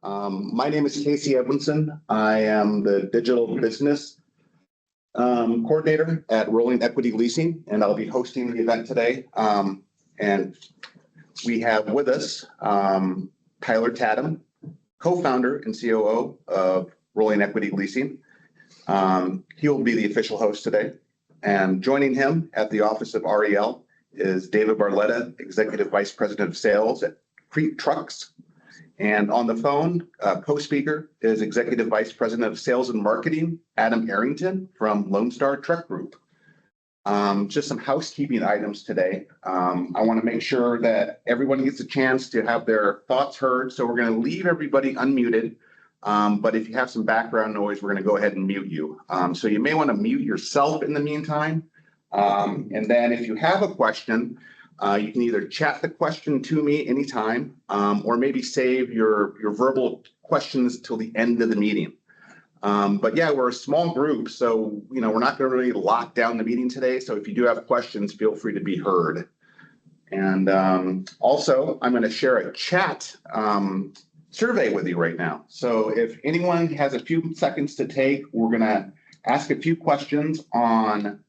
My name is Casey Edwinson. I am the digital business coordinator at Rolling Equity Leasing, and I'll be hosting the event today. And we have with us Tyler Tatum, co-founder and COO of Rolling Equity Leasing. He will be the official host today. And joining him at the office of REL is David Barletta, Executive Vice President of Sales at Crete Trucks. And on the phone, co-speaker is Executive Vice President of Sales and Marketing, Adam Arrington from Lone Star Truck Group. Just some housekeeping items today. I want to make sure that everyone gets a chance to have their thoughts heard. So we're going to leave everybody unmuted. But if you have some background noise, we're going to go ahead and mute you. So you may want to mute yourself in the meantime. And then if you have a question, you can either chat the question to me anytime, or maybe save your verbal questions till the end of the meeting. But yeah, we're a small group, so we're not going to really lock down the meeting today. So if you do have questions, feel free to be heard. And also, I'm going to share a chat survey with you right now. So if anyone has a few seconds to take, we're going to ask a few questions on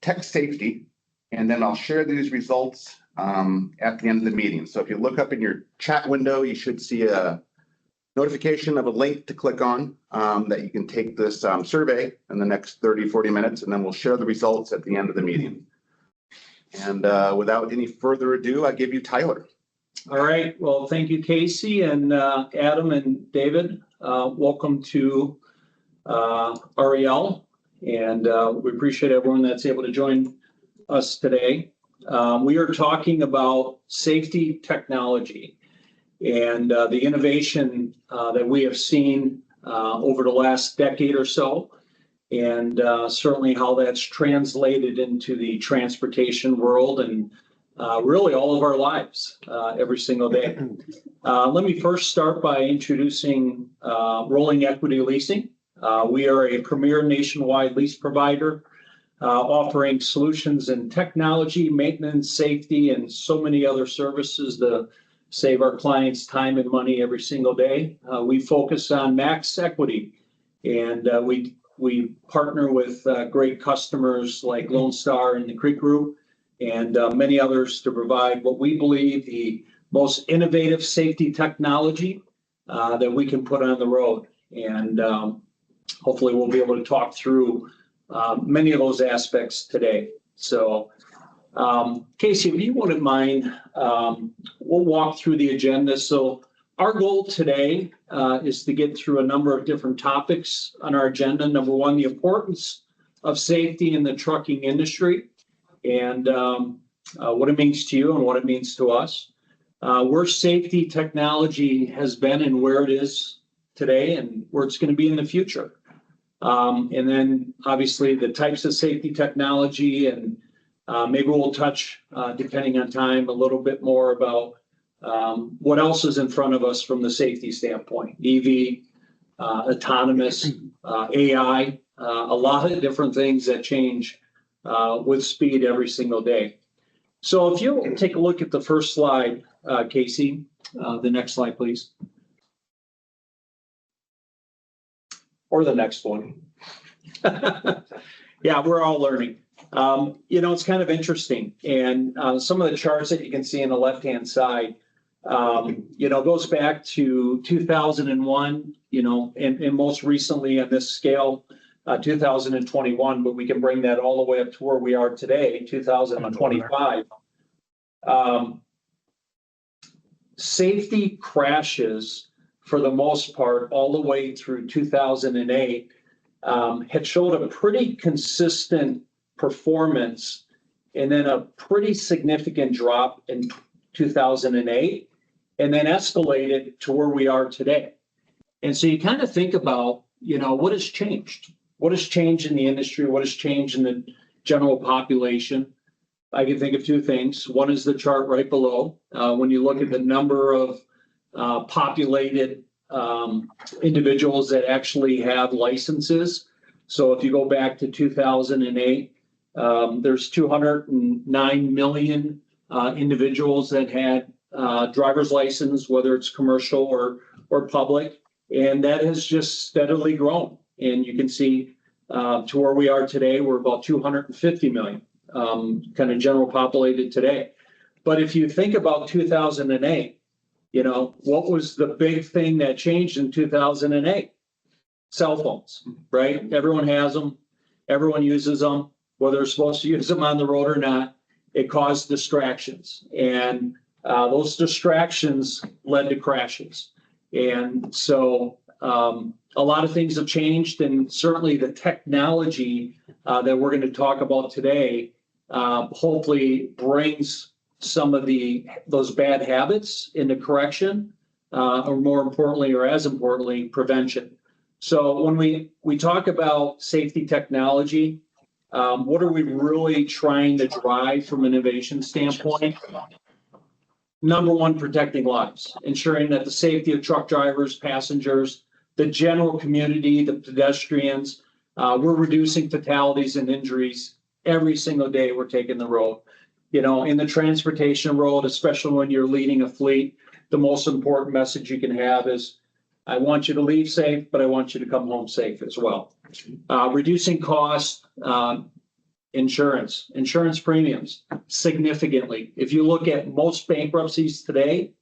tech safety. And then I'll share these results at the end of the meeting. So if you look up in your chat window, you should see a notification of a link to click on that you can take this survey in the next 30, 40 minutes, and then we'll share the results at the end of the meeting. And without any further ado, I give you Tyler. All right. Well, thank you, Casey and Adam and David. Welcome to REL. And we appreciate everyone that's able to join us today. We are talking about safety technology and the innovation that we have seen over the last decade or so, and certainly how that's translated into the transportation world and really all of our lives every single day. Let me first start by introducing Rolling Equity Leasing. We are a premier nationwide lease provider offering solutions in technology, maintenance, safety, and so many other services to save our clients time and money every single day. We focus on max equity, and we partner with great customers like Lone Star and the Crete Group and many others to provide what we believe the most innovative safety technology that we can put on the road. And hopefully we'll be able to talk through many of those aspects today. So, Casey, if you wouldn't mind, we'll walk through the agenda. So our goal today is to get through a number of different topics on our agenda. Number one, the importance of safety in the trucking industry and what it means to you and what it means to us. Where safety technology has been and where it is today and where it's going to be in the future. And then obviously the types of safety technology, and maybe we'll touch, depending on time, a little bit more about what else is in front of us from the safety standpoint. EV, autonomous, AI, a lot of different things that change with speed every single day. So if you'll take a look at the first slide, Casey, the next slide, please. Or the next one. Yeah, we're all learning. It's kind of interesting. And some of the charts that you can see on the left-hand side, goes back to 2001, and most recently on this scale, 2021, but we can bring that all the way up to where we are today, 2025. Safety crashes, for the most part, all the way through 2008, had showed a pretty consistent performance and then a pretty significant drop in 2008 and then escalated to where we are today. And so you kind of think about, what has changed? What has changed in the industry? What has changed in the general population? I can think of two things. One is the chart right below. When you look at the number of populated individuals that actually have licenses. So if you go back to 2008, there's 209 million individuals that had driver's license, whether it's commercial or or public, and that has just steadily grown. And you can see to where we are today, we're about 250 million, kind of general populated today. But if you think about 2008, what was the big thing that changed in 2008? Cell phones, right? Everyone has them. Everyone uses them, whether they're supposed to use them on the road or not. It caused distractions. And those distractions led to crashes. And so a lot of things have changed, and certainly the technology that we're going to talk about today hopefully brings some of those bad habits into correction, or more importantly, or as importantly, prevention. So when we talk about safety technology, what are we really trying to drive from an innovation standpoint? Number one, protecting lives, ensuring that the safety of truck drivers, passengers, the general community, the pedestrians, we're reducing fatalities and injuries every single day we're taking the road. In the transportation world, especially when you're leading a fleet, the most important message you can have is, I want you to leave safe, but I want you to come home safe as well. Reducing costs, insurance premiums significantly. If you look at most bankruptcies today,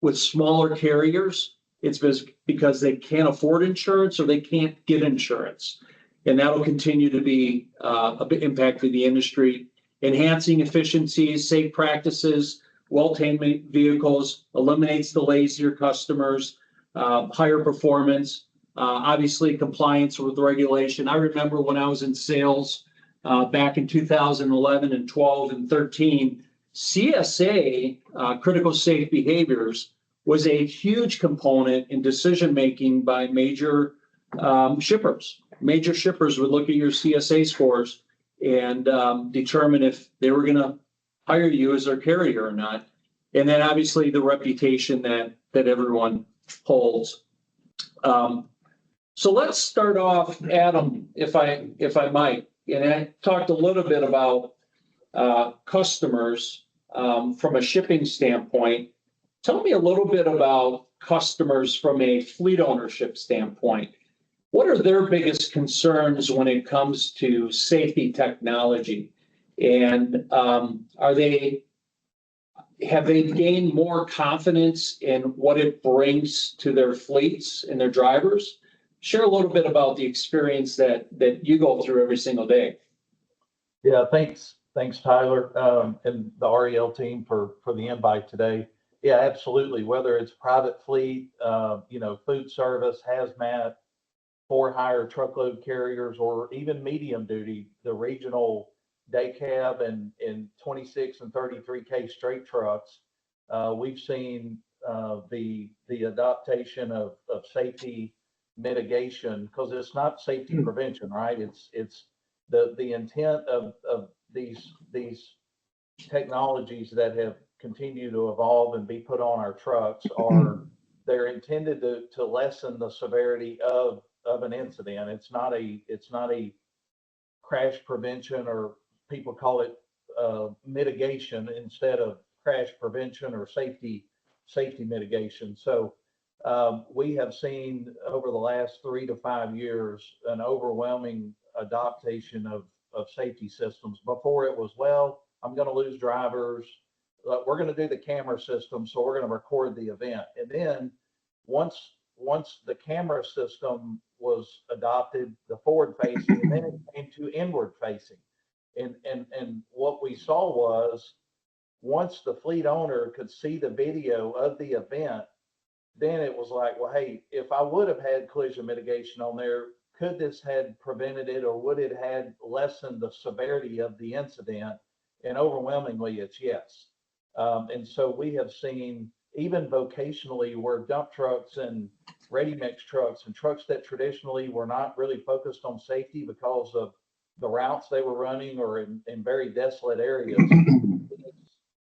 with smaller carriers, it's because they can't afford insurance or they can't get insurance. And that will continue to be a big impact for the industry. Enhancing efficiencies, safe practices, well-tamed vehicles, eliminates delays to your customers, higher performance, obviously compliance with regulation. I remember when I was in sales back in 2011 and 12 and 13, CSA, critical safe behaviors, was a huge component in decision-making by major shippers. Major shippers would look at your CSA scores and determine if they were going to hire you as their carrier or not. And then obviously the reputation that everyone holds. So let's start off, Adam, if I might. And I talked a little bit about customers from a shipping standpoint. Tell me a little bit about customers from a fleet ownership standpoint. What are their biggest concerns when it comes to safety technology? And have they gained more confidence in what it brings to their fleets and their drivers? Share a little bit about the experience that you go through every single day. Yeah, thanks, Tyler, and the REL team for the invite today. Yeah, absolutely. Whether it's private fleet, food service, hazmat, for-hire truckload carriers, or even medium duty, the regional day cab and 26 and 33K straight trucks, we've seen the adaptation of safety mitigation, because it's not safety prevention, right? It's the intent of these technologies that have continued to evolve and be put on our trucks they're intended to lessen the severity of an incident. It's not a crash prevention, or people call it mitigation instead of crash prevention or safety mitigation. So we have seen over the last 3 to 5 years an overwhelming adoption of safety systems. Before it was, well, I'm going to lose drivers. We're going to do the camera system, so we're going to record the event. And then once the camera system was adopted, the forward facing, and then it came to inward facing. And what we saw was, once the fleet owner could see the video of the event, then it was like, well, hey, if I would have had collision mitigation on there, could this had prevented it, or would it had lessened the severity of the incident? And overwhelmingly, it's yes. And so we have seen, even vocationally, where dump trucks and ready mix trucks and trucks that traditionally were not really focused on safety because of the routes they were running or in very desolate areas,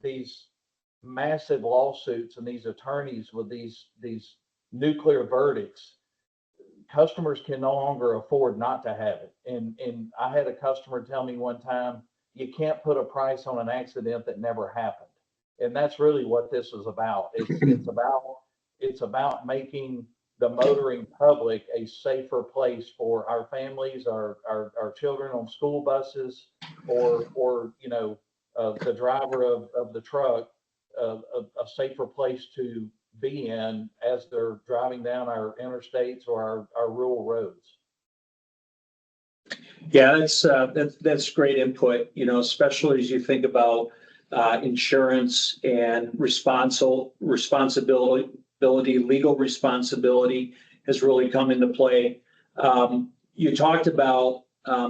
these massive lawsuits and these attorneys with these nuclear verdicts, customers can no longer afford not to have it. And I had a customer tell me one time, you can't put a price on an accident that never happened. And that's really what this is about. It's about making the motoring public a safer place for our families, our children on school buses, or the driver of the truck, a safer place to be in as they're driving down our interstates or our rural roads. Yeah, that's great input, especially as you think about insurance and responsibility, legal responsibility has really come into play. You talked about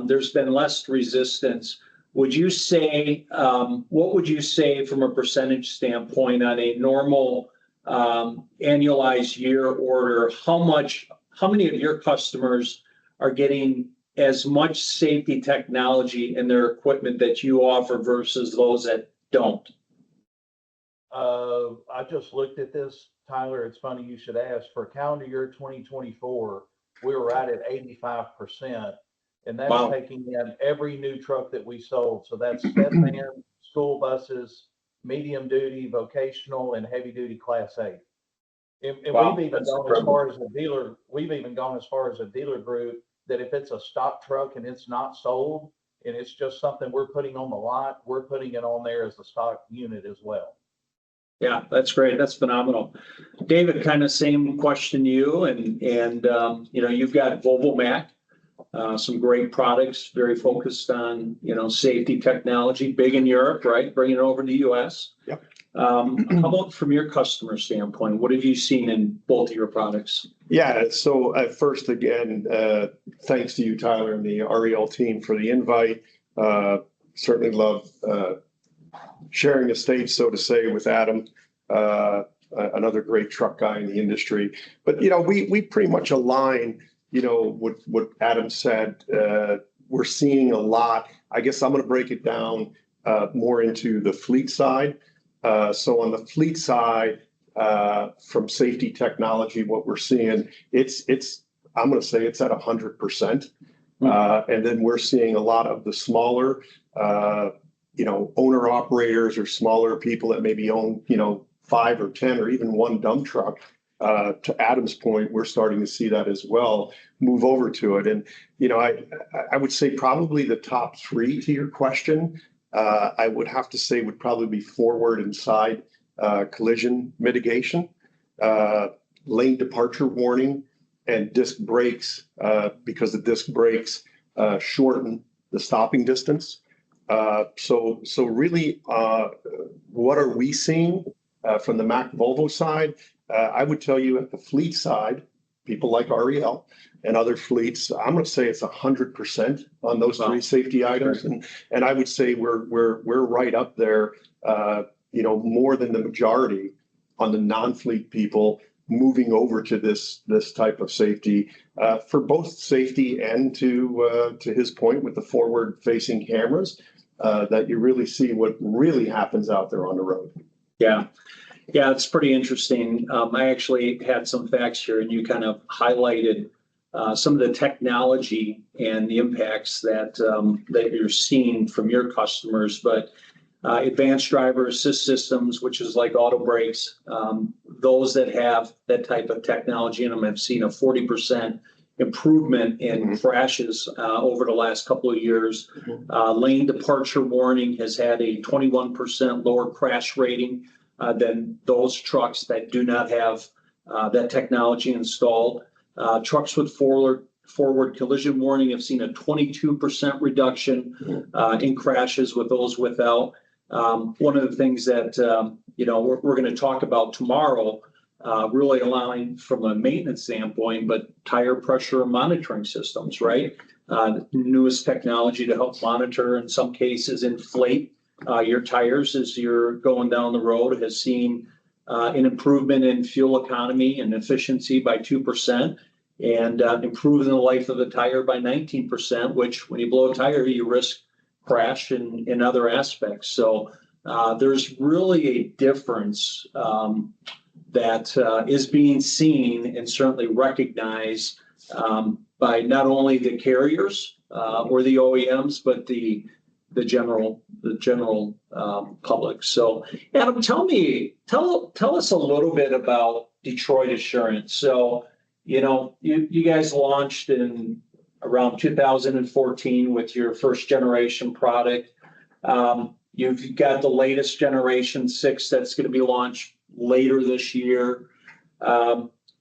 there's been less resistance. Would you say, what would you say from a percentage standpoint on a normal annualized year order? How many of your customers are getting as much safety technology in their equipment that you offer versus those that don't? I just looked at this, Tyler. It's funny you should ask. For calendar year 2024, we were right at 85%, and that's Wow. taking in every new truck that we sold. So that's step van, school buses, medium duty, vocational, and heavy duty Class 8. And Wow, we've even that's gone as incredible. far as a dealer. We've even gone as far as a dealer group that if it's a stock truck and it's not sold and it's just something we're putting on the lot, we're putting it on there as a stock unit as well. Yeah, that's great. That's phenomenal. David, kind of same question to you. And you've got Volvo Mac, some great products, very focused on, safety technology, big in Europe, right? Bringing it over to the US. Yep. How about from your customer standpoint? What have you seen in both of your products? Yeah, so first, again, thanks to you, Tyler, and the REL team for the invite. Certainly love sharing a stage, so to say, with Adam, another great truck guy in the industry. But, we pretty much align, what Adam said. We're seeing a lot. I guess I'm going to break it down more into the fleet side. So on the fleet side, from safety technology, what we're seeing, I'm going to say it's at 100%. And then we're seeing a lot of the smaller, owner operators or smaller people that maybe own, 5 or 10 or even one dump truck. To Adam's point, we're starting to see that as well, move over to it. And, I would say probably the top 3 to your question, I would have to say would probably be forward and side collision mitigation, lane departure warning, and disc brakes, because the disc brakes shorten the stopping distance. So really, what are we seeing from the Mac Volvo side? I would tell you at the fleet side, people like REL and other fleets, I'm going to say it's 100% on those 3 safety items, and I would say we're right up there. More than the majority on the non-fleet people moving over to this type of safety, for both safety and to his point with the forward-facing cameras, that you really see what really happens out there on the road. Yeah. Yeah, it's pretty interesting. I actually had some facts here, and you kind of highlighted some of the technology and the impacts that you're seeing from your customers. But advanced driver assist systems, which is like auto brakes, those that have that type of technology in them have seen a 40% improvement in crashes over the last couple of years. Lane departure warning has had a 21% lower crash rating than those trucks that do not have that technology installed. Trucks with forward collision warning have seen a 22% reduction in crashes with those without. One of the things that we're going to talk about tomorrow, really allowing from a maintenance standpoint, but tire pressure monitoring systems, right? The newest technology to help monitor, in some cases, inflate your tires as you're going down the road, has seen an improvement in fuel economy and efficiency by 2%, and improving the life of the tire by 19%, which when you blow a tire, you risk crash in other aspects. So there's really a difference that is being seen and certainly recognized by not only the carriers or the OEMs, but the general the general public. So, Adam, tell us a little bit about Detroit Assurance. So, you guys launched in around 2014 with your first generation product. You've got the latest generation 6 that's going to be launched later this year.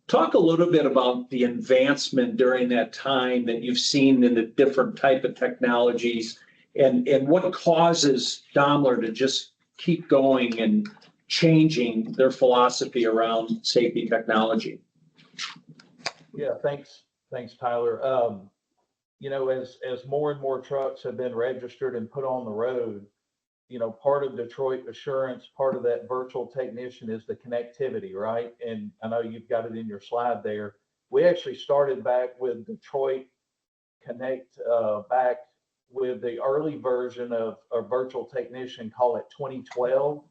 Talk a little bit about the advancement during that time that you've seen in the different type of technologies, and what causes Daimler to just keep going and changing their philosophy around safety technology. Yeah, thanks, Tyler. As more and more trucks have been registered and put on the road, part of Detroit Assurance, part of that virtual technician is the connectivity, right? And I know you've got it in your slide there. We actually started back with Detroit Connect, back with the early version of a virtual technician, call it 2012.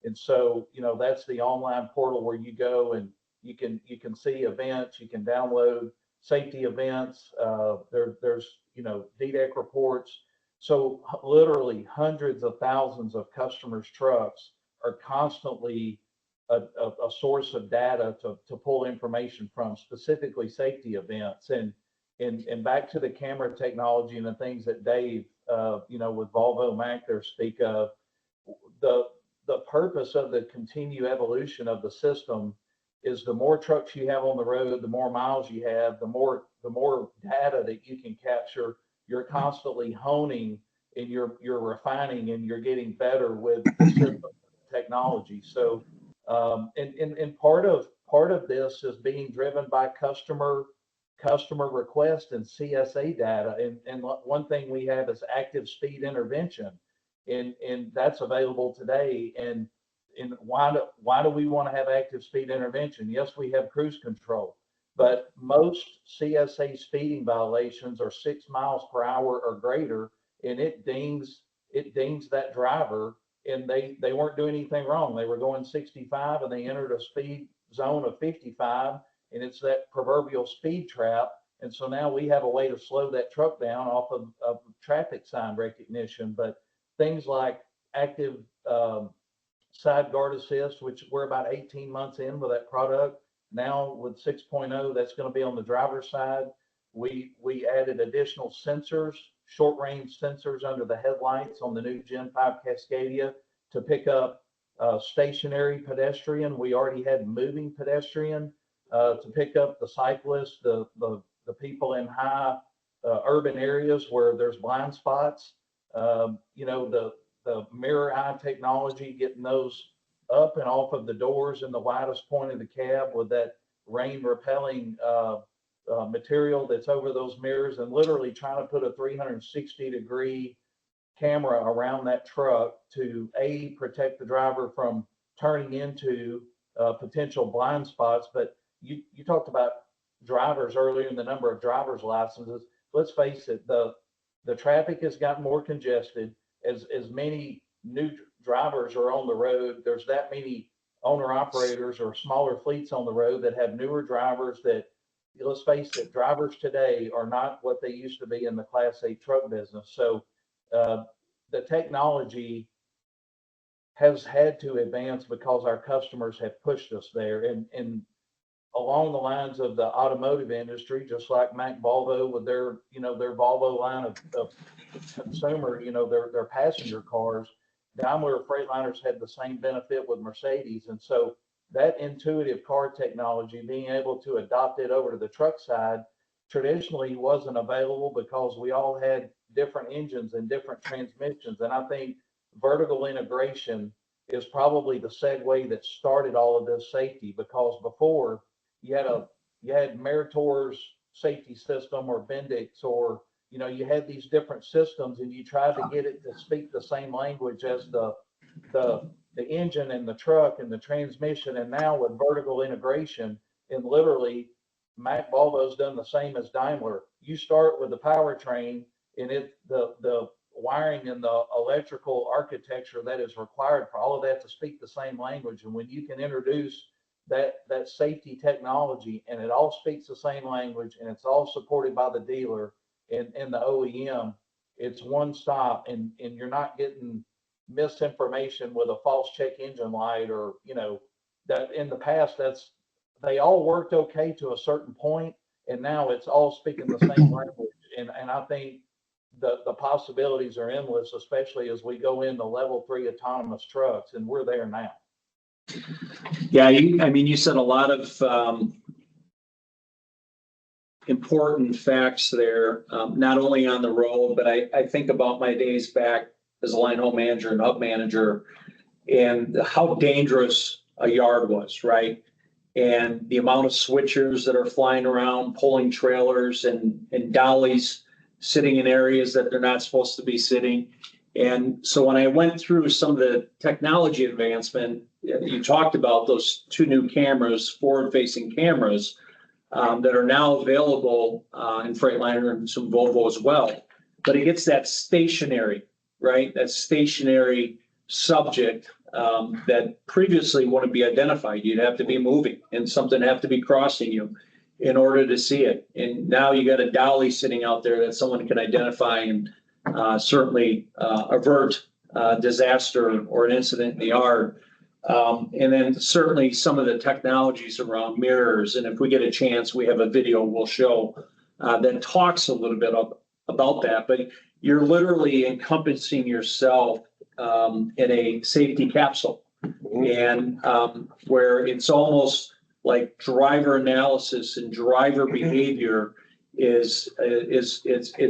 And so, that's the online portal where you go and you can see events, you can download safety events. There's DDEC reports. So literally hundreds of thousands of customers' trucks are constantly a source of data to pull information from, specifically safety events. And back to the camera technology and the things that Dave, with Volvo Mac there speak of, the purpose of the continued evolution of the system is the more trucks you have on the road, the more miles you have, the more data that you can capture. You're constantly honing and you're refining and you're getting better with the system technology. So, and part of this is being driven by customer request and CSA data. And one thing we have is active speed intervention, and that's available today. And why do we want to have active speed intervention? Yes, we have cruise control, but most CSA speeding violations are 6 miles per hour or greater, and it dings that driver, and they weren't doing anything wrong. They were going 65 and they entered a speed zone of 55, and it's that proverbial speed trap. And so now we have a way to slow that truck down off of traffic sign recognition. But things like active side guard assist, which we're about 18 months in with that product. Now with 6.0, that's going to be on the driver's side. We added additional sensors, short range sensors under the headlights on the new Gen 5 Cascadia to pick up stationary pedestrian. We already had moving pedestrian to pick up the cyclists, the people in high urban areas where there's blind spots. The mirror eye technology, getting those up and off of the doors in the widest point of the cab with that rain repelling material that's over those mirrors, and literally trying to put a 360-degree camera around that truck to protect the driver from turning into potential blind spots. But you talked about drivers earlier and the number of driver's licenses. Let's face it, the traffic has gotten more congested. As many new drivers are on the road, there's that many owner operators or smaller fleets on the road that have newer drivers that, let's face it, drivers today are not what they used to be in the Class 8 truck business. So the technology has had to advance because our customers have pushed us there. And along the lines of the automotive industry, just like Mac Volvo with their Volvo line of consumer, their passenger cars, Daimler Freightliners had the same benefit with Mercedes. And so that intuitive car technology, being able to adopt it over to the truck side, traditionally wasn't available because we all had different engines and different transmissions. And I think vertical integration is probably the segue that started all of this safety, because before you had Meritor's safety system or Bendix, or you had these different systems, and you tried to get it to speak the same language as the engine and the truck and the transmission. And now with vertical integration, and literally Mac Volvo's done the same as Daimler. You start with the powertrain, and the wiring and the electrical architecture that is required for all of that to speak the same language. And when you can introduce that safety technology, and it all speaks the same language, and it's all supported by the dealer and the OEM, it's one stop, and you're not getting misinformation with a false check engine light, or, that in the past, they all worked okay to a certain point, and now it's all speaking the same language. And I think the possibilities are endless, especially as we go into level 3 autonomous trucks, and we're there now. Yeah, you said a lot of important facts there, not only on the road, but I think about my days back as a line haul manager and hub manager, and how dangerous a yard was, right? And the amount of switchers that are flying around, pulling trailers and dollies sitting in areas that they're not supposed to be sitting. And so when I went through some of the technology advancement, you talked about those 2 new cameras, forward-facing cameras, that are now available in Freightliner and some Volvo as well. But it gets that stationary, right? That stationary subject that previously wouldn't be identified. You'd have to be moving and something have to be crossing you in order to see it. And now you got a dolly sitting out there that someone can identify and certainly avert disaster or an incident in the yard. And then certainly some of the technologies around mirrors. And if we get a chance, we have a video we'll show that talks a little bit about that. But you're literally encompassing yourself in a safety capsule, and where it's almost like driver analysis and driver behavior it's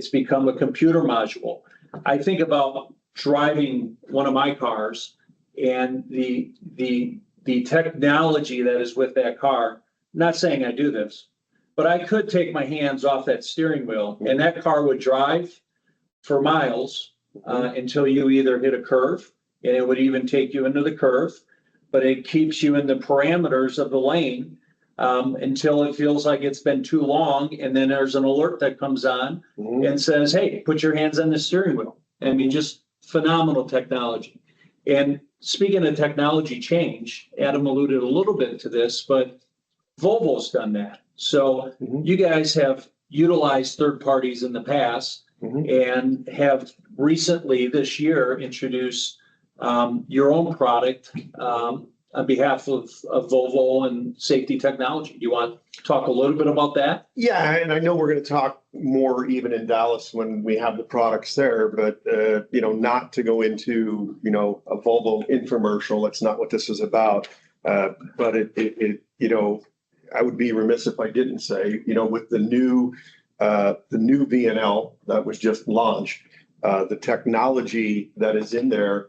become a computer module. I think about driving one of my cars and the technology that is with that car. I'm not saying I do this, but I could take my hands off that steering wheel and that car would drive for miles until you either hit a curve, and it would even take you into the curve, but it keeps you in the parameters of the lane until it feels like it's been too long, and then there's an alert that comes on and says, hey, put your hands on the steering wheel. I mean, just phenomenal technology. And speaking of technology change, Adam alluded a little bit to this, but Volvo's done that. So you guys have utilized third parties in the past and have recently this year introduced your own product on behalf of Volvo and Safety Technology. You want to talk a little bit about that? Yeah, and I know we're going to talk more even in Dallas when we have the products there, but not to go into a Volvo infomercial. That's not what this is about. But I would be remiss if I didn't say, with the new VNL that was just launched, the technology that is in there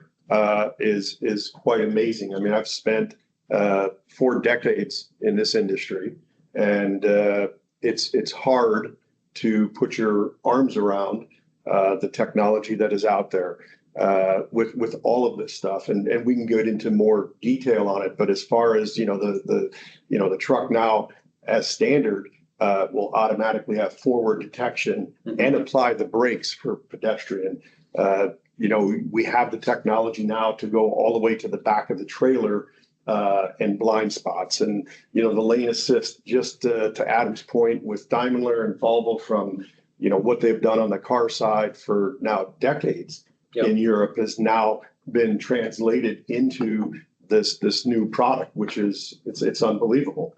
is quite amazing. I mean, I've spent 4 decades in this industry, and it's hard to put your arms around the technology that is out there with all of this stuff, and we can get into more detail on it. But as far as the truck now as standard will automatically have forward detection and apply the brakes for pedestrian. We have the technology now to go all the way to the back of the trailer and blind spots, and the lane assist. Just to Adam's point, with Daimler and Volvo, from what they've done on the car side for now decades in Europe, has now been translated into this new product, which is it's unbelievable.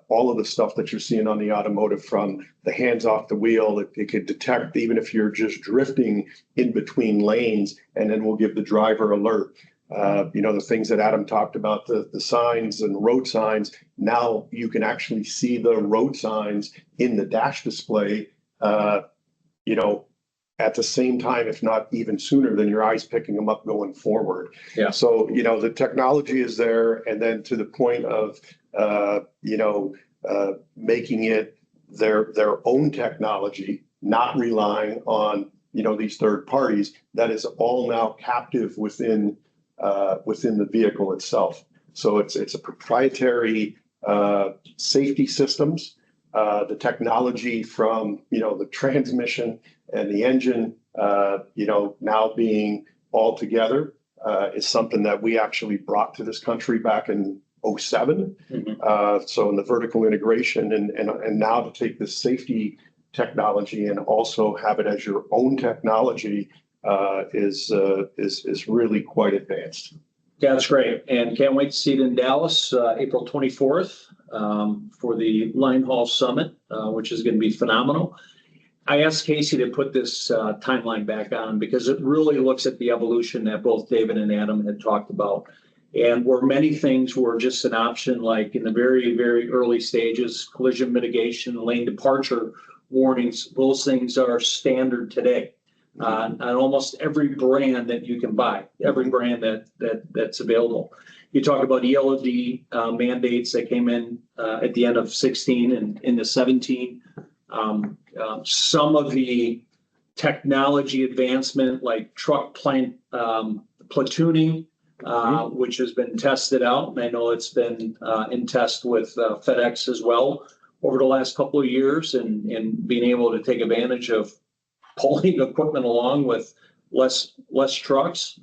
All of the stuff that you're seeing on the automotive, from the hands off the wheel, it could detect even if you're just drifting in between lanes, and then we'll give the driver alert. The things that Adam talked about, the signs and road signs, now you can actually see the road signs in the dash display, at the same time, if not even sooner, than your eyes picking them up going forward. Yeah. So, the technology is there. And then to the point of, making it their own technology, not relying on, these third parties, that is all now captive within the vehicle itself. So it's a proprietary safety systems. The technology from, the transmission and the engine, now being all together, is something that we actually brought to this country back in 2007. So in the vertical integration, and now to take this safety technology and also have it as your own technology, is really quite advanced. Yeah, that's great. And can't wait to see it in Dallas, April 24th, for the Line Hall Summit, which is going to be phenomenal. I asked Casey to put this timeline back on because it really looks at the evolution that both David and Adam had talked about. And where many things were just an option, like in the very, very early stages, collision mitigation, lane departure warnings, those things are standard today. On almost every brand that you can buy, every brand that's available. You talk about ELD mandates that came in at the end of 16 and into 17. Some of the technology advancement, like truck platooning, which has been tested out, and I know it's been in test with FedEx as well over the last couple of years, and being able to take advantage of pulling equipment along with less trucks,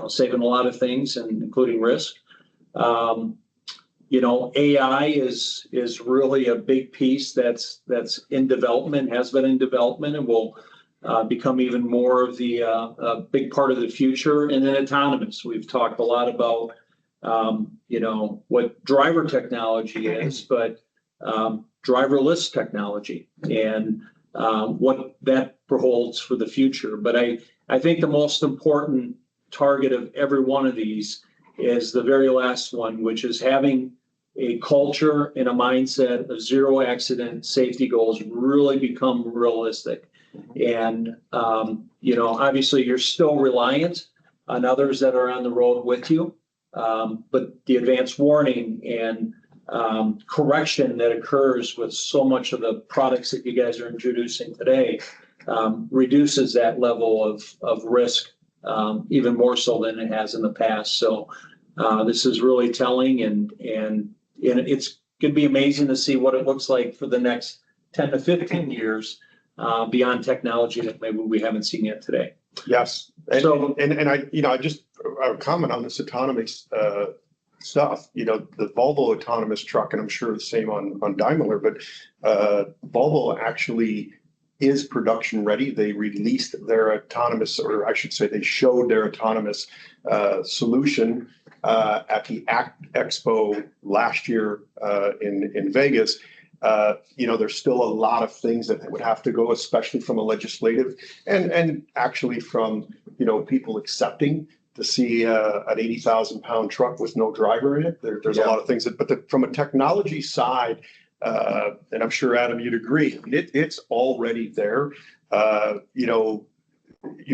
saving a lot of things, and including risk. AI is really a big piece that's in development, has been in development, and will become even more of the big part of the future. And then autonomous. We've talked a lot about what driver technology is, but driverless technology and what that holds for the future. But I think the most important target of every one of these is the very last one, which is having a culture and a mindset of zero accident safety goals really become realistic. And, obviously you're still reliant on others that are on the road with you. But the advanced warning and correction that occurs with so much of the products that you guys are introducing today reduces that level of risk even more so than it has in the past. So this is really telling, and it's going to be amazing to see what it looks like for the next 10 to 15 years beyond technology that maybe we haven't seen yet today. Yes. And I just comment on this autonomous stuff. The Volvo autonomous truck, and I'm sure the same on Daimler, but Volvo actually is production ready. They released their autonomous, or I should say they showed their autonomous solution at the Expo last year in Vegas. There's still a lot of things that would have to go, especially from a legislative and actually from, people accepting to see an 80,000-pound truck with no driver in it. There's a lot of things but from a technology side, and I'm sure Adam, you'd agree, it's already there. You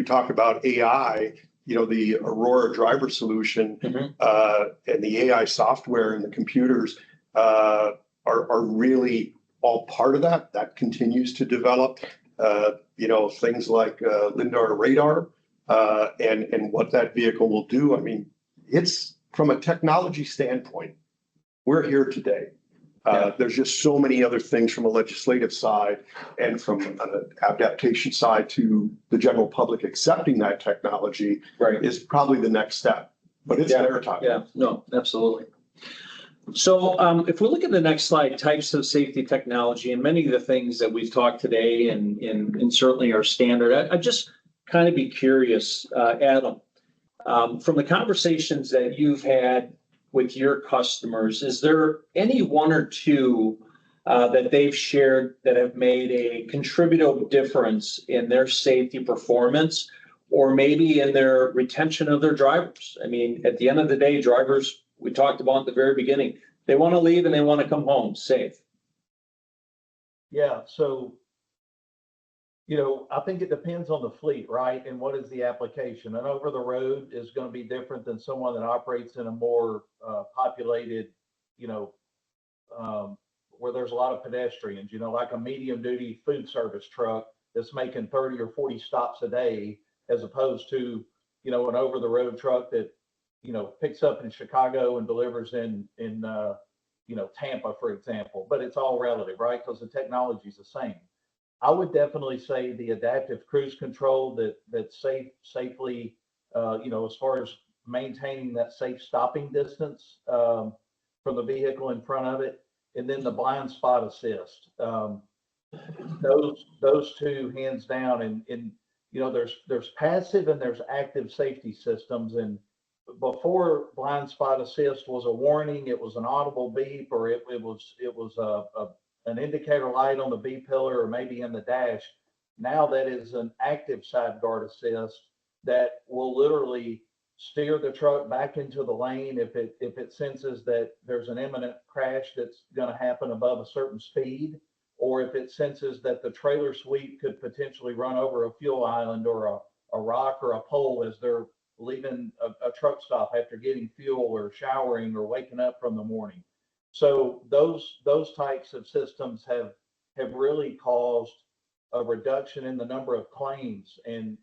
talk about AI, the Aurora driver solution, and the AI software and the computers are really all part of that. That continues to develop. Things like LiDAR radar and what that vehicle will do. I mean, it's from a technology standpoint, we're here today. There's just so many other things from a legislative side and from an adaptation side to the general public accepting that technology is probably the next step. But it's their time. Yeah, no, absolutely. So if we look at the next slide, types of safety technology, and many of the things that we've talked today and certainly are standard, I'd just kind of be curious, Adam, from the conversations that you've had with your customers, is there any one or two that they've shared that have made a contributive difference in their safety performance, or maybe in their retention of their drivers? I mean, at the end of the day, drivers, we talked about at the very beginning, they want to leave and they want to come home safe. Yeah. So, I think it depends on the fleet, right? And what is the application? And over the road is going to be different than someone that operates in a more populated, where there's a lot of pedestrians, like a medium duty food service truck that's making 30 or 40 stops a day, as opposed to, an over the road truck that, picks up in Chicago and delivers in Tampa, for example. But it's all relative, right? Because the technology is the same. I would definitely say the adaptive cruise control that safely, as far as maintaining that safe stopping distance from the vehicle in front of it, and then the blind spot assist. Those two hands down, and there's passive and there's active safety systems. And before blind spot assist was a warning, it was an audible beep, or it was an indicator light on the B pillar or maybe in the dash. Now that is an active side guard assist that will literally steer the truck back into the lane if it senses that there's an imminent crash that's going to happen above a certain speed, or if it senses that the trailer sweep could potentially run over a fuel island or a rock or a pole as they're leaving a truck stop after getting fuel or showering or waking up from the morning. So those types of systems have really caused a reduction in the number of claims, and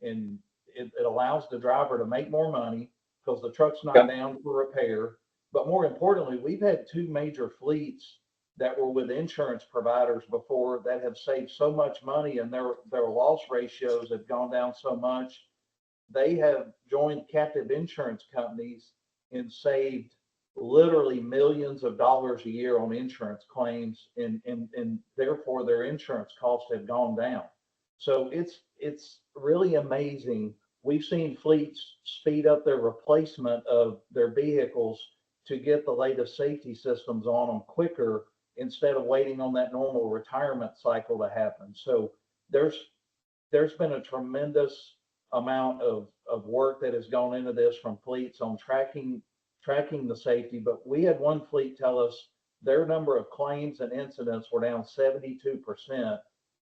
it allows the driver to make more money because the truck's not down for repair. But more importantly, we've had two major fleets that were with insurance providers before that have saved so much money, and their loss ratios have gone down so much. They have joined captive insurance companies and saved literally millions of dollars a year on insurance claims, and therefore their insurance costs have gone down. So it's really amazing. We've seen fleets speed up their replacement of their vehicles to get the latest safety systems on them quicker instead of waiting on that normal retirement cycle to happen. So there's been a tremendous amount of work that has gone into this from fleets on tracking the safety. But we had one fleet tell us their number of claims and incidents were down 72%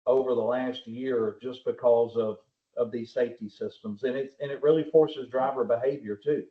over the last year just because of these safety systems. And it really forces driver behavior too.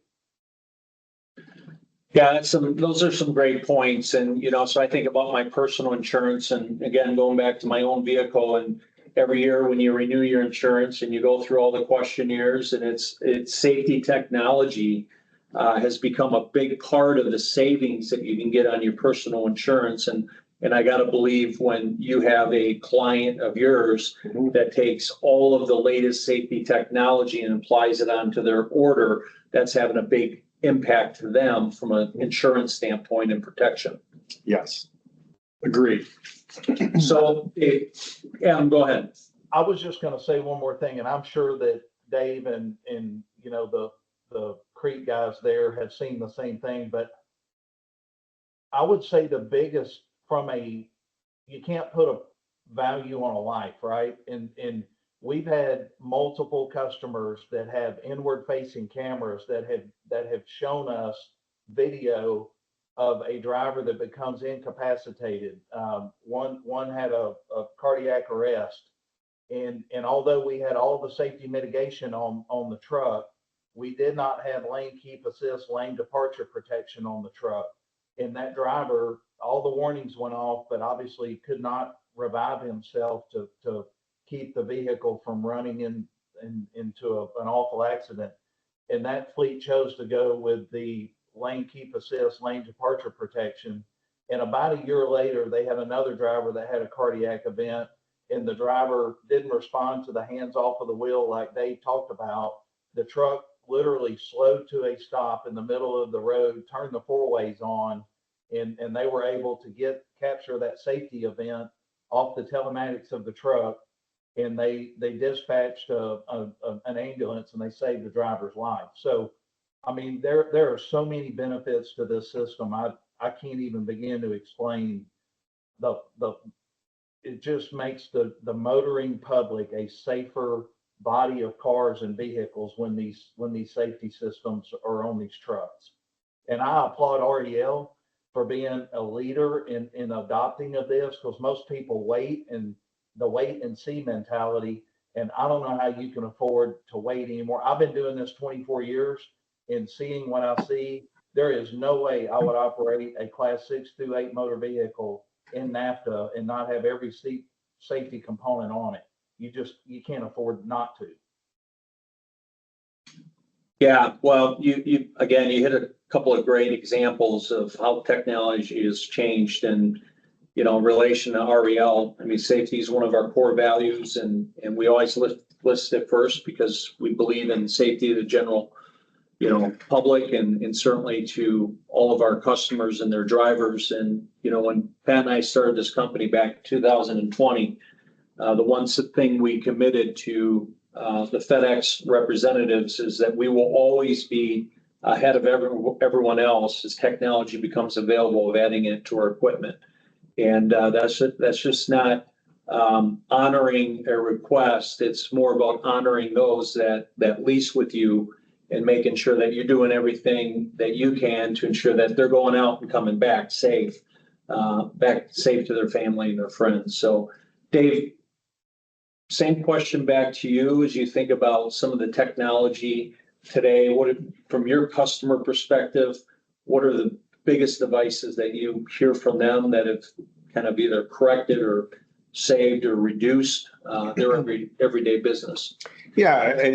Yeah, those are some great points. And, so I think about my personal insurance, and again, going back to my own vehicle, and every year when you renew your insurance and you go through all the questionnaires, and it's safety technology has become a big part of the savings that you can get on your personal insurance. And I got to believe when you have a client of yours that takes all of the latest safety technology and applies it onto their order, that's having a big impact to them from an insurance standpoint and protection. Yes, agreed. So, Adam, go ahead. I was just going to say one more thing, and I'm sure that Dave and the Crete guys there have seen the same thing, but I would say the biggest you can't put a value on a life, right? And we've had multiple customers that have inward facing cameras that have shown us video of a driver that becomes incapacitated. One had a cardiac arrest, and although we had all the safety mitigation on the truck, we did not have lane keep assist, lane departure protection on the truck. And that driver, all the warnings went off, but obviously could not revive himself to keep the vehicle from running into an awful accident. And that fleet chose to go with the lane keep assist, lane departure protection. And about a year later, they had another driver that had a cardiac event, and the driver didn't respond to the hands off of the wheel like they talked about. The truck literally slowed to a stop in the middle of the road, turned the four ways on, and they were able to capture that safety event off the telematics of the truck. And they dispatched an ambulance, and they saved the driver's life. So, I mean, there are so many benefits to this system. I can't even begin to explain it just makes the motoring public a safer body of cars and vehicles when these safety systems are on these trucks. And I applaud REL for being a leader in adopting of this, because most people wait, and the wait and see mentality. And I don't know how you can afford to wait anymore. I've been doing this 24 years, and seeing what I see, there is no way I would operate a class 6 through 8 motor vehicle in NAFTA and not have every safety component on it. You can't afford not to. Yeah, well, you hit a couple of great examples of how technology has changed, and in relation to REL. I mean, safety is one of our core values, and we always list it first because we believe in safety of the general public, and certainly to all of our customers and their drivers. And when Pat and I started this company back in 2020, the one thing we committed to the FedEx representatives is that we will always be ahead of everyone else as technology becomes available of adding it to our equipment. And that's just not honoring a request. It's more about honoring those that lease with you and making sure that you're doing everything that you can to ensure that they're going out and coming back safe to their family and their friends. So, Dave, same question back to you as you think about some of the technology today. From your customer perspective, what are the biggest devices that you hear from them that have kind of either corrected or saved or reduced their everyday business? Yeah,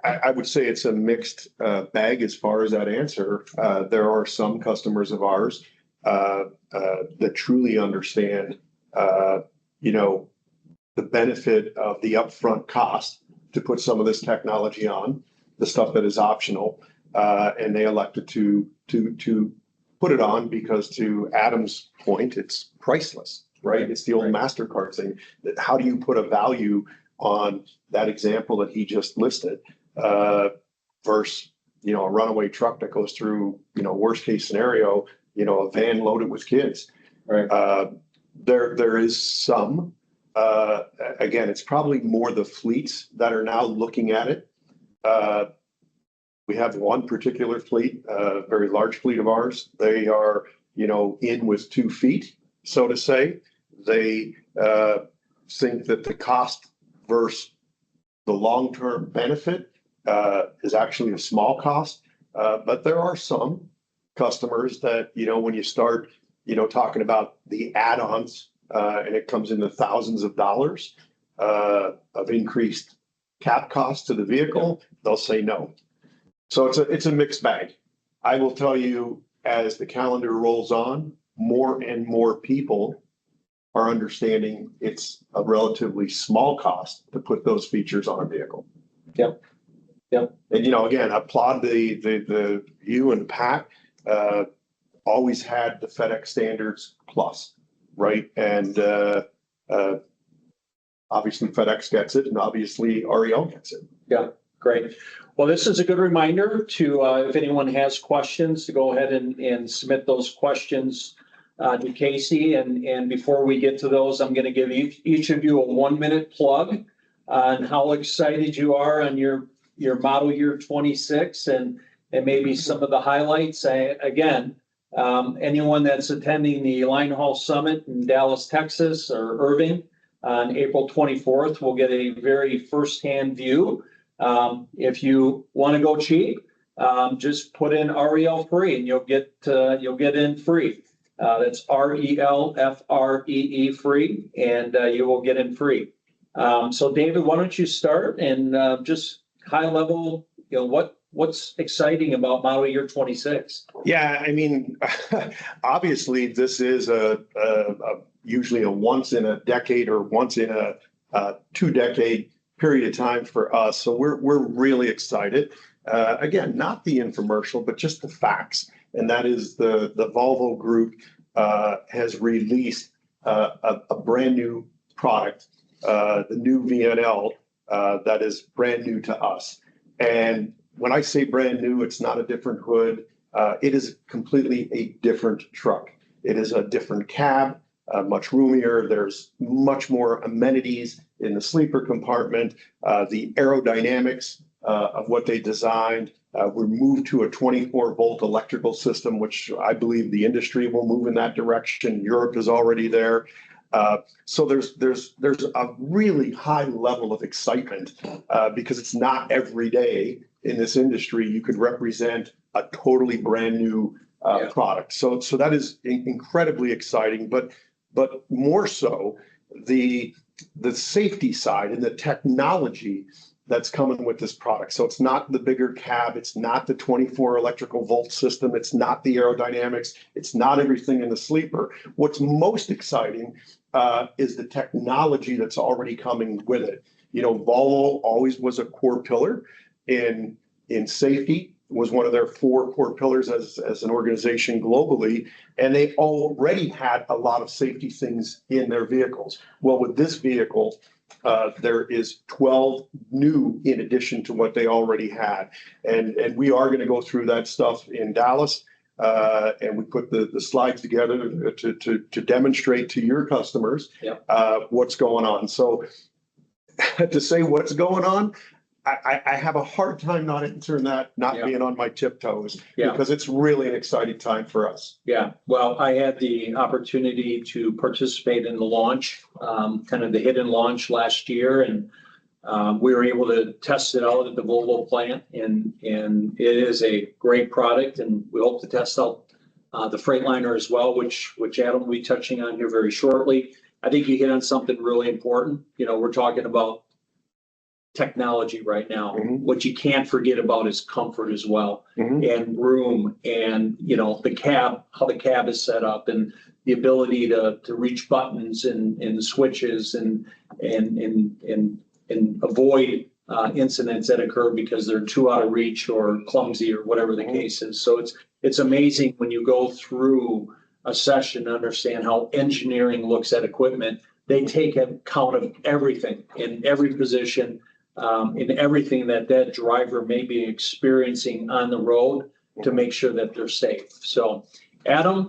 I would say it's a mixed bag as far as that answer. There are some customers of ours that truly understand, the benefit of the upfront cost to put some of this technology on, the stuff that is optional, and they elected to put it on because, to Adam's point, it's priceless, right? It's the old MasterCard thing. How do you put a value on that example that he just listed versus, a runaway truck that goes through, worst case scenario, a van loaded with kids. Right. There is some, again, it's probably more the fleets that are now looking at it. We have one particular fleet, a very large fleet of ours. They are, in with 2 feet, so to say. They think that the cost versus the long-term benefit is actually a small cost. But there are some customers that, when you start, talking about the add-ons, and it comes into thousands of dollars of increased cap cost to the vehicle, they'll say no. So it's a mixed bag. I will tell you, as the calendar rolls on, more and more people are understanding it's a relatively small cost to put those features on a vehicle. Yep. Yep. And, again, I applaud the you and Pat always had the FedEx Standards Plus, right? And obviously FedEx gets it, and obviously REL gets it. Yeah, great. Well, this is a good reminder to, if anyone has questions, to go ahead and submit those questions to Casey. And before we get to those, I'm going to give each of you a 1-minute plug on how excited you are on your model year 26 and maybe some of the highlights. Again, anyone that's attending the Line Haul Summit in Dallas, Texas, or Irving on April 24th will get a very firsthand view. If you want to go cheap, just put in REL free and you'll get in free. That's REL free, and you will get in free. So David, why don't you start and just high level, what's exciting about model year 26? Yeah, I mean, obviously this is usually a once in a decade or once in a 2-decade period of time for us. So we're really excited. Again, not the infomercial, but just the facts. And that is the Volvo Group has released a brand new product, the new VNL, that is brand new to us. And when I say brand new, it's not a different hood. It is completely a different truck. It is a different cab, much roomier. There's much more amenities in the sleeper compartment. The aerodynamics of what they designed. We moved to a 24-volt electrical system, which I believe the industry will move in that direction. Europe is already there. So there's a really high level of excitement because it's not every day in this industry you could represent a totally brand new product. So that is incredibly exciting, but more so the safety side and the technology that's coming with this product. So it's not the bigger cab, it's not the 24 electrical volt system, it's not the aerodynamics, it's not everything in the sleeper. What's most exciting is the technology that's already coming with it. Volvo always was a core pillar in safety. was one of their 4 core pillars as an organization globally, and they already had a lot of safety things in their vehicles. Well, with this vehicle, there is 12 new in addition to what they already had. And we are going to go through that stuff in Dallas. And we put the slides together to demonstrate to your customers what's going on. So to say what's going on, I have a hard time not answering that, not being on my tiptoes, because it's really an exciting time for us. Yeah, well, I had the opportunity to participate in the launch, kind of the hidden launch last year, and we were able to test it out at the Volvo plant, and it is a great product, and we hope to test out the Freightliner as well, which Adam will be touching on here very shortly. I think you hit on something really important. You know, we're talking about technology right now. What you can't forget about is comfort as well, and room, and you know, the cab, how the cab is set up, and the ability to reach buttons and switches and avoid incidents that occur because they're too out of reach or clumsy or whatever the case is. So it's amazing when you go through a session to understand how engineering looks at equipment. They take account of everything in every position, in everything that driver may be experiencing on the road to make sure that they're safe. So Adam,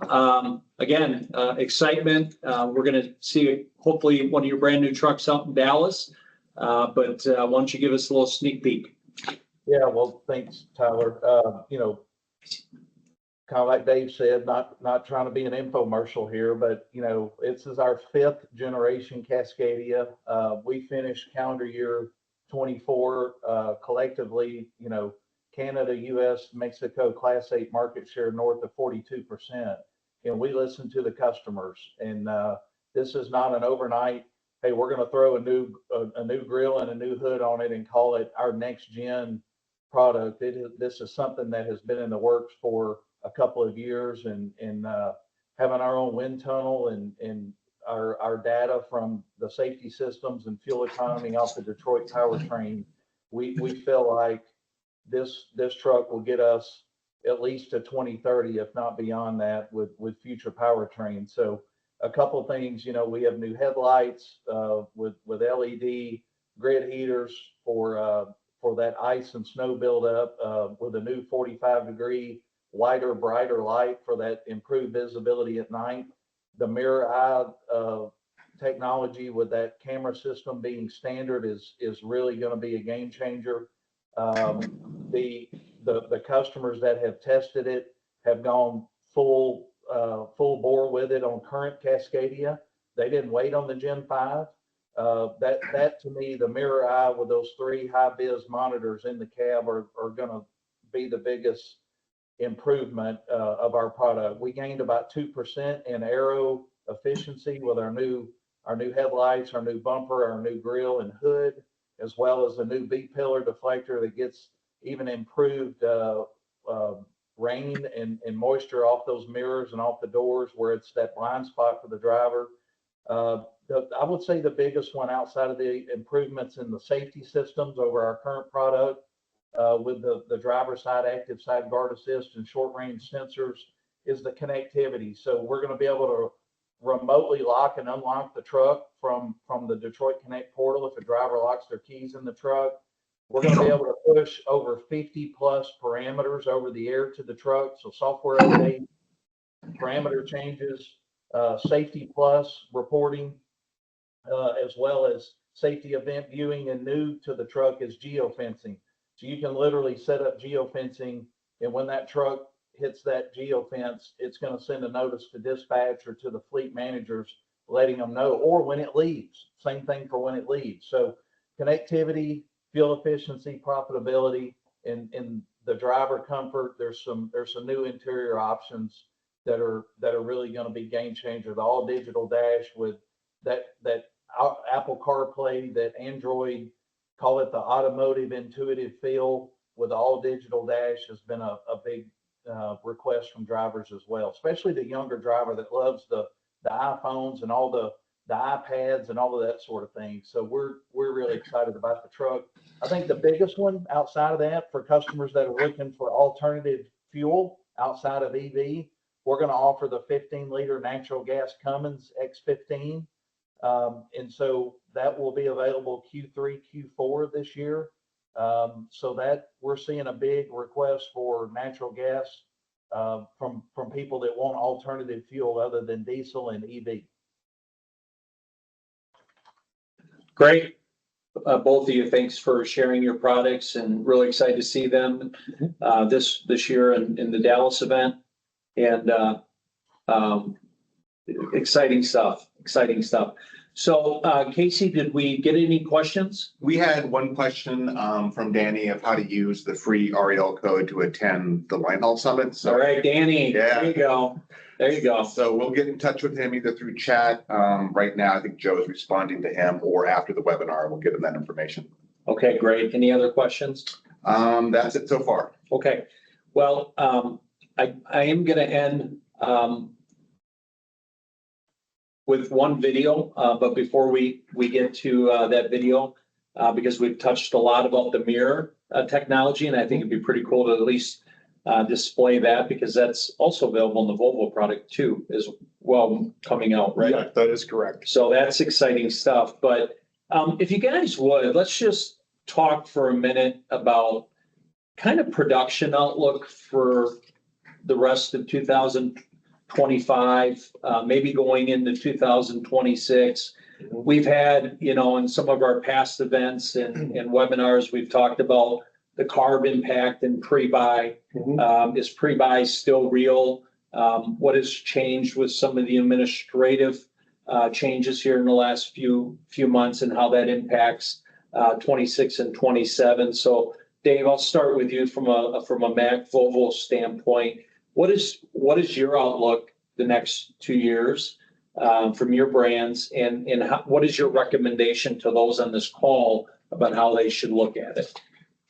again, excitement. We're going to see hopefully one of your brand new trucks out in Dallas. But why don't you give us a little sneak peek? Yeah, well, thanks, Tyler. You know, kind of like Dave said, not trying to be an infomercial here, but you know, this is our 5th generation Cascadia. We finished calendar year 24 collectively, you know, Canada, US, Mexico, Class 8 market share north of 42%. And we listen to the customers. And this is not an overnight, hey, we're going to throw a new grill and a new hood on it and call it our next gen product. This is something that has been in the works for a couple of years, and having our own wind tunnel and our data from the safety systems and fuel economy off the Detroit powertrain, we feel like this truck will get us at least to 2030, if not beyond that, with future powertrains. So a couple of things, you know, we have new headlights with LED grid heaters for that ice and snow buildup, with a new 45-degree wider, brighter light for that improved visibility at night. The mirror eye technology with that camera system being standard is really going to be a game changer. The customers that have tested it have gone full bore with it on current Cascadia. They didn't wait on the Gen 5. That to me, the mirror eye with those 3 high-vis monitors in the cab are going to be the biggest improvement of our product. We gained about 2% in aero efficiency with our new headlights, our new bumper, our new grille and hood, as well as a new B-pillar deflector that gets even improved rain and moisture off those mirrors and off the doors where it's that blind spot for the driver. I would say the biggest one outside of the improvements in the safety systems over our current product, with the driver side active side guard assist and short range sensors, is the connectivity. So we're going to be able to remotely lock and unlock the truck from the Detroit Connect portal if a driver locks their keys in the truck. We're going to be able to push over 50 plus parameters over the air to the truck. So software updates, parameter changes, safety plus reporting, as well as safety event viewing, and new to the truck is geofencing. So you can literally set up geofencing, and when that truck hits that geofence, it's going to send a notice to dispatch or to the fleet managers, letting them know, or when it leaves. Same thing for when it leaves. So connectivity, fuel efficiency, profitability, and the driver comfort. There's some new interior options that are really going to be game changer. The all digital dash with that Apple CarPlay, that Android, call it the automotive intuitive feel with the all digital dash, has been a big request from drivers as well, especially the younger driver that loves the iPhones and all the the iPads and all of that sort of thing. So we're really excited about the truck. I think the biggest one outside of that for customers that are looking for alternative fuel outside of EV, we're going to offer the 15-liter natural gas Cummins X15. And so that will be available Q3, Q4 this year. So that we're seeing a big request for natural gas from people that want alternative fuel other than diesel and EV. Great. Both of you, thanks for sharing your products, and really excited to see them this year in the Dallas event. And exciting stuff. So Casey, did we get any questions? We had one question from Danny of how to use the free REL code to attend the Line Haul Summit. All So, right, Danny, Yeah. There you go. so we'll get in touch with him either through chat. Right now, I think Joe is responding to him, or after the webinar, we'll give him that information. Okay, great. Any other questions? That's it so far. Okay, well, I am gonna end with one video, but before we get to that video, because we've touched a lot about the mirror technology, and I think it'd be pretty cool to at least display that, because that's also available in the Volvo product too, as well, coming out, right? Yeah, that is correct. So that's exciting stuff. But if you guys would, let's just talk for a minute about kind of production outlook for the rest of 2025, maybe going into 2026. We've had, in some of our past events and webinars, we've talked about the CARB impact and pre-buy. Is pre-buy still real? What has changed with some of the administrative changes here in the last few months, and how that impacts 26 and 27? So Dave, I'll start with you from a Mack Volvo standpoint. What is your outlook the next 2 years from your brands, and what is your recommendation to those on this call about how they should look at it?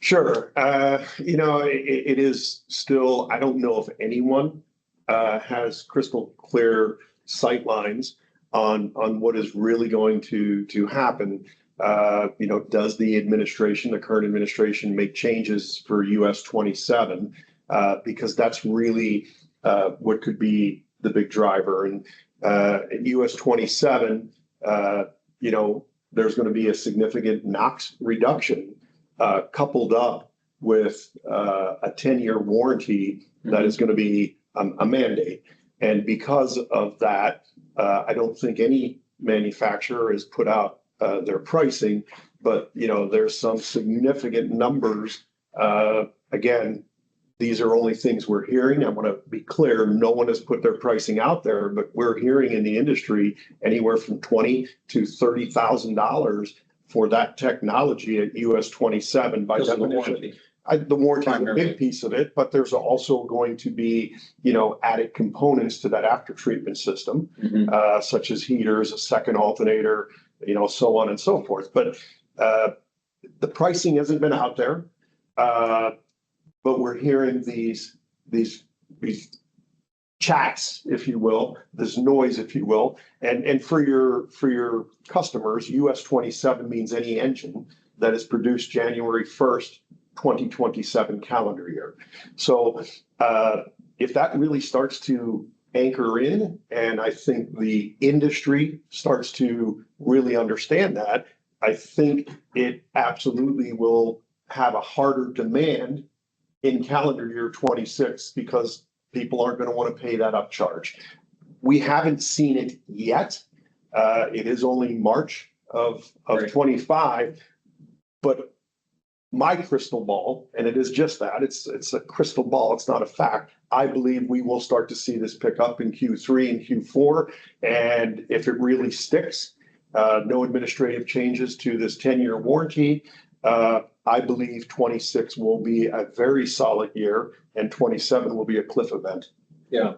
Sure. It is still, I don't know if anyone has crystal clear sight lines on what is really going to happen. Does the current administration make changes for US 27? Because that's really what could be the big driver. And US 27, there's going to be a significant NOx reduction coupled up with a 10-year warranty that is going to be a mandate. And because of that, I don't think any manufacturer has put out their pricing, but there's some significant numbers. Again, these are only things we're hearing. I want to be clear, no one has put their pricing out there, but we're hearing in the industry anywhere from $20,000 to $30,000 for that technology at US 27 by definition. The warranty is a big piece of it, but there's also going to be, added components to that after treatment system, such as heaters, a second alternator, so on and so forth. But the pricing hasn't been out there, but we're hearing these chats, if you will, this noise, if you will, and for your customers, US 27 means any engine that is produced January 1st, 2027 calendar year. So if that really starts to anchor in, and I think the industry starts to really understand that, I think it absolutely will have a harder demand in calendar year 26, because people aren't going to want to pay that upcharge. We haven't seen it yet. It is only March of 25, but my crystal ball, and it is just that, it's a crystal ball, it's not a fact. I believe we will start to see this pick up in Q3 and Q4. And if it really sticks, no administrative changes to this 10-year warranty, I believe 26 will be a very solid year, and 27 will be a cliff event. Yeah.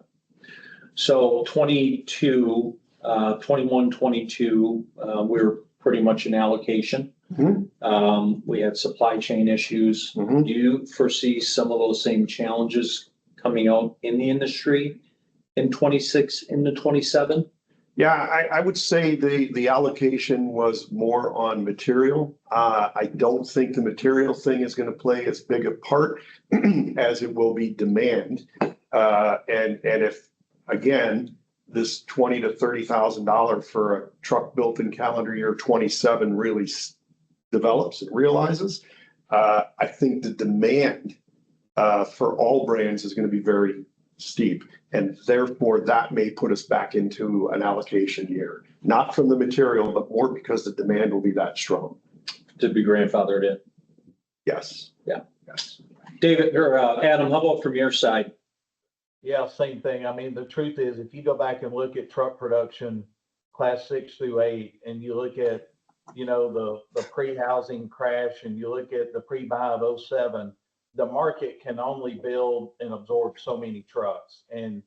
So 21, 22, we're pretty much in allocation. We had supply chain issues. Do you foresee some of those same challenges coming out in the industry in 26 into 27? Yeah, I would say the allocation was more on material. I don't think the material thing is going to play as big a part as it will be demand. And if, again, this $20,000 to $30,000 for a truck built in calendar year 27 really develops and realizes, I think the demand for all brands is going to be very steep. And therefore, that may put us back into an allocation year, not from the material, but more because the demand will be that strong. To be grandfathered in. Yes. Yeah. Yes. David or Adam, how about from your side? Yeah, same thing. I mean, the truth is, if you go back and look at truck production, class 6 through 8, and you look at, the pre-housing crash, and you look at the pre-buy of '07, the market can only build and absorb so many trucks. And,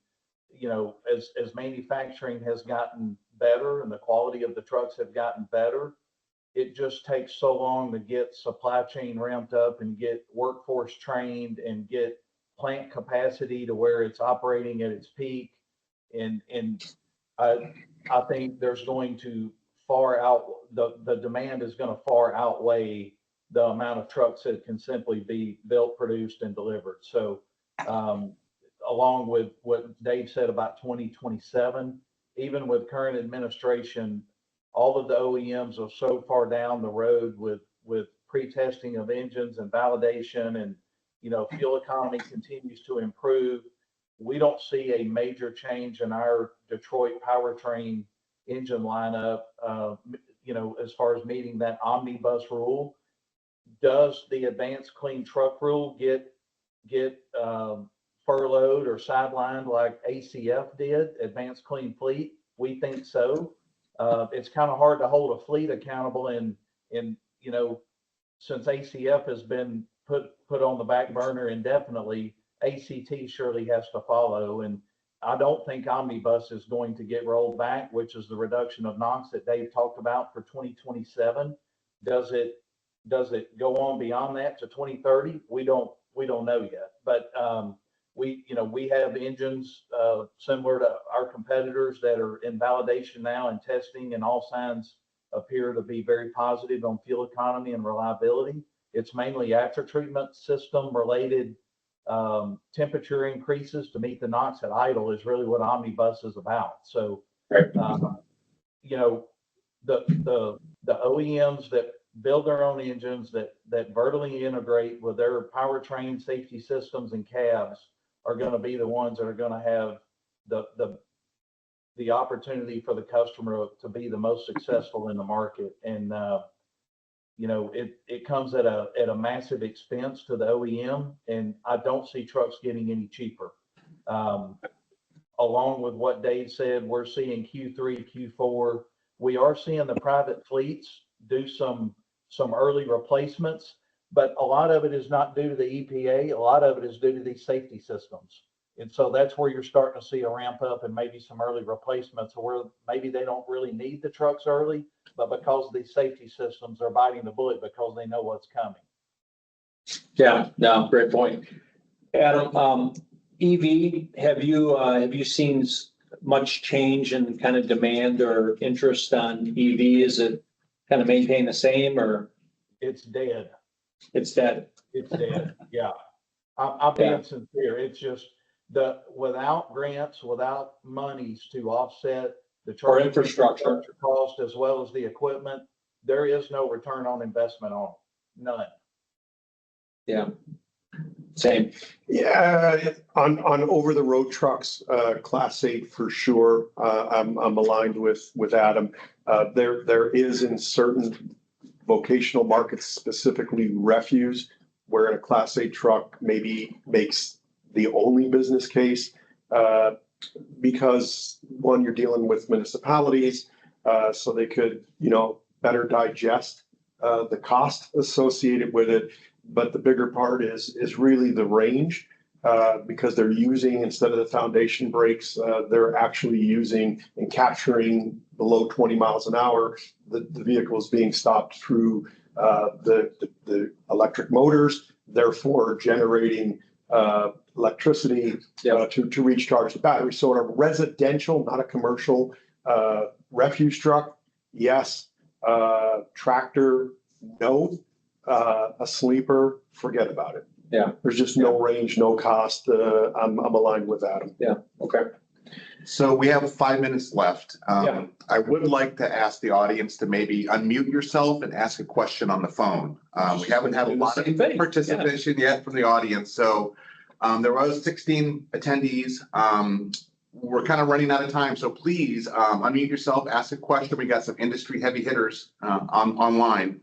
as manufacturing has gotten better and the quality of the trucks have gotten better, it just takes so long to get supply chain ramped up and get workforce trained and get plant capacity to where it's operating at its peak. And I think there's going to the demand is going to far outweigh the amount of trucks that can simply be built, produced, and delivered. So, along with what Dave said about 2027, even with current administration, all of the OEMs are so far down the road with pre-testing of engines and validation, and fuel economy continues to improve. We don't see a major change in our Detroit powertrain engine lineup, as far as meeting that omnibus rule. Does the advanced clean truck rule get furloughed or sidelined like ACF did, Advanced Clean Fleet? We think so. It's kind of hard to hold a fleet accountable, and since ACF has been put on the back burner indefinitely, ACT surely has to follow. And I don't think omnibus is going to get rolled back, which is the reduction of NOx that Dave talked about for 2027. Does it go on beyond that to 2030? We don't know yet. But we have engines similar to our competitors that are in validation now and testing, and all signs appear to be very positive on fuel economy and reliability. It's mainly after treatment system related temperature increases to meet the NOx at idle is really what omnibus is about. So, the OEMs that build their own engines that vertically integrate with their powertrain safety systems and cabs are going to be the ones that are going to have the opportunity for the customer to be the most successful in the market. And it comes at a massive expense to the OEM, and I don't see trucks getting any cheaper. Along with what Dave said, we're seeing Q3, Q4. We are seeing the private fleets do some early replacements, but a lot of it is not due to the EPA. A lot of it is due to these safety systems. And so that's where you're starting to see a ramp up and maybe some early replacements where maybe they don't really need the trucks early, but because of these safety systems, they're biting the bullet because they know what's coming. Yeah, no, great point. Adam, EV, have you seen much change in kind of demand or interest on EV? Is it kind of maintain the same, or? It's dead. It's dead. It's dead. Yeah. I'm being sincere. It's just without grants, without monies to offset the Or infrastructure cost as well as the equipment, there is no return on investment on it. None. Yeah. Same. Yeah, on over the road trucks, class 8 for sure. I'm aligned with Adam. There is in certain vocational markets, specifically refuse, where a class 8 truck maybe makes the only business case, because one, you're dealing with municipalities, so they could, better digest the cost associated with it. But the bigger part is really the range, because they're using, instead of the foundation brakes, they're actually using and capturing below 20 miles an hour. The vehicle is being stopped through the electric motors, therefore generating electricity to recharge the battery. So in a residential, not a commercial Refuse truck, yes. Tractor, no. A sleeper, forget about it. Yeah. There's just no range, no cost. I'm aligned with Adam. Yeah, okay. So we have 5 minutes left. Yeah. I would like to ask the audience to maybe unmute yourself and ask a question on the phone. We haven't had a lot of participation yet from the audience. So there was 16 attendees. We're kind of running out of time. So please unmute yourself, ask a question. We got some industry heavy hitters online.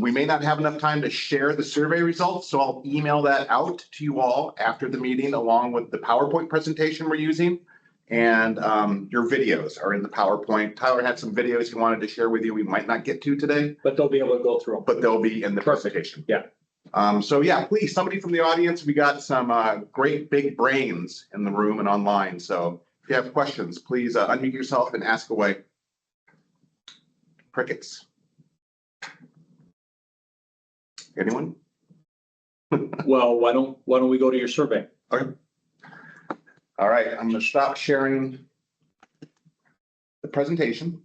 We may not have enough time to share the survey results, so I'll email that out to you all after the meeting, along with the PowerPoint presentation we're using. And your videos are in the PowerPoint. Tyler had some videos he wanted to share with you we might not get to today. But they'll be able to go through them. But they'll be in the presentation. Yeah. So yeah, please, somebody from the audience, we got some great big brains in the room and online. So if you have questions, please unmute yourself and ask away. Crickets. Anyone? Well, why don't we go to your survey? Okay. All right, I'm going to stop sharing the presentation.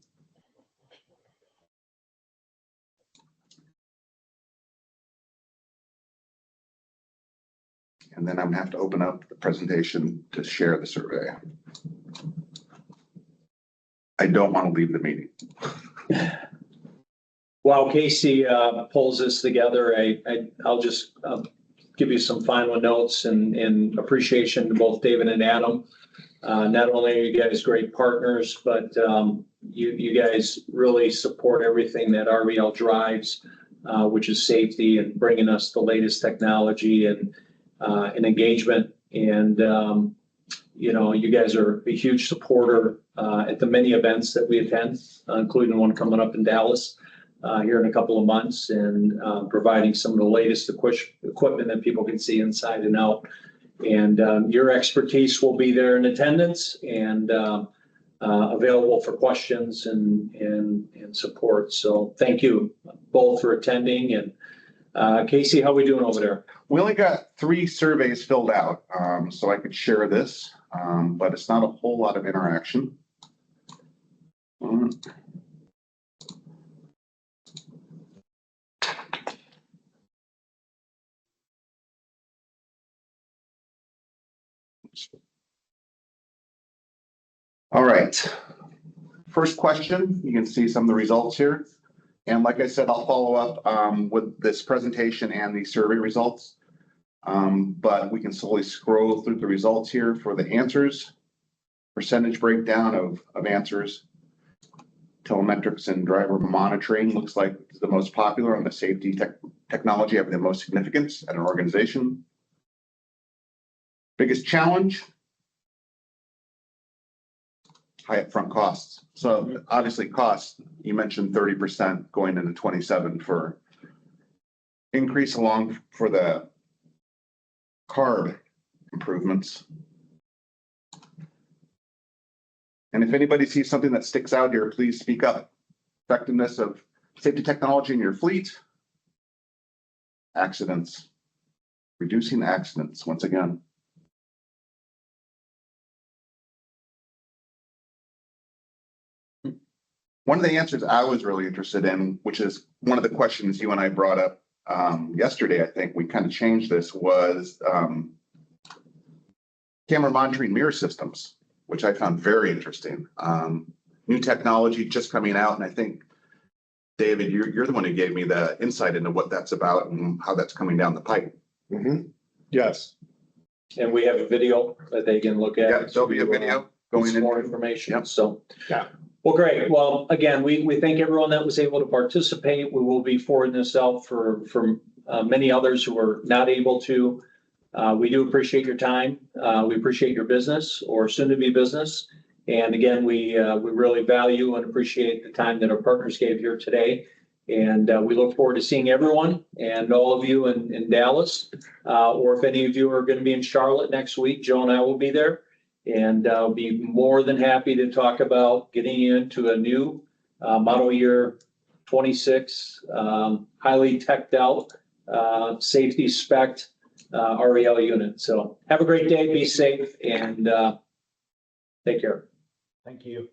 And then I'm going to have to open up the presentation to share the survey. I don't want to leave the meeting. While Casey pulls this together, I'll just give you some final notes and appreciation to both David and Adam. Not only are you guys great partners, but you guys really support everything that REL drives, which is safety and bringing us the latest technology and engagement. And you guys are a huge supporter at the many events that we attend, including one coming up in Dallas here in a couple of months, and providing some of the latest equipment that people can see inside and out. And your expertise will be there in attendance and available for questions and support. So thank you both for attending. And Casey, how are we doing over there? We only got 3 surveys filled out, so I could share this, but it's not a whole lot of interaction. All right. First question, you can see some of the results here. And like I said, I'll follow up with this presentation and the survey results. But we can slowly scroll through the results here for the answers, percentage breakdown of answers. Telemetrics and driver monitoring looks like it's the most popular on the safety technology having the most significance at an organization. Biggest challenge, high upfront costs. So obviously costs, you mentioned 30% going into 27 for increase along for the carb improvements. And if anybody sees something that sticks out here, please speak up. Effectiveness of safety technology in your fleet. Accidents. Reducing accidents once again. One of the answers I was really interested in, which is one of the questions you and I brought up yesterday, I think we kind of changed this, was camera monitoring mirror systems, which I found very interesting. New technology just coming out, and I think, David, you're the one who gave me the insight into what that's about and how that's coming down the pipe. Mm-hmm. Yes. And we have a video that they can look at. Yeah, there'll be a video going in more information. Yep. So, yeah. Well, great. Well, again, we thank everyone that was able to participate. We will be forwarding this out for many others who are not able to. We do appreciate your time. We appreciate your business or soon to be business. And again, we really value and appreciate the time that our partners gave here today. And we look forward to seeing everyone and all of you in Dallas. Or if any of you are going to be in Charlotte next week, Joe and I will be there. And I'll be more than happy to talk about getting into a new model year 26, highly teched out, safety spec REL unit. So have a great day, be safe, and take care. Thank you.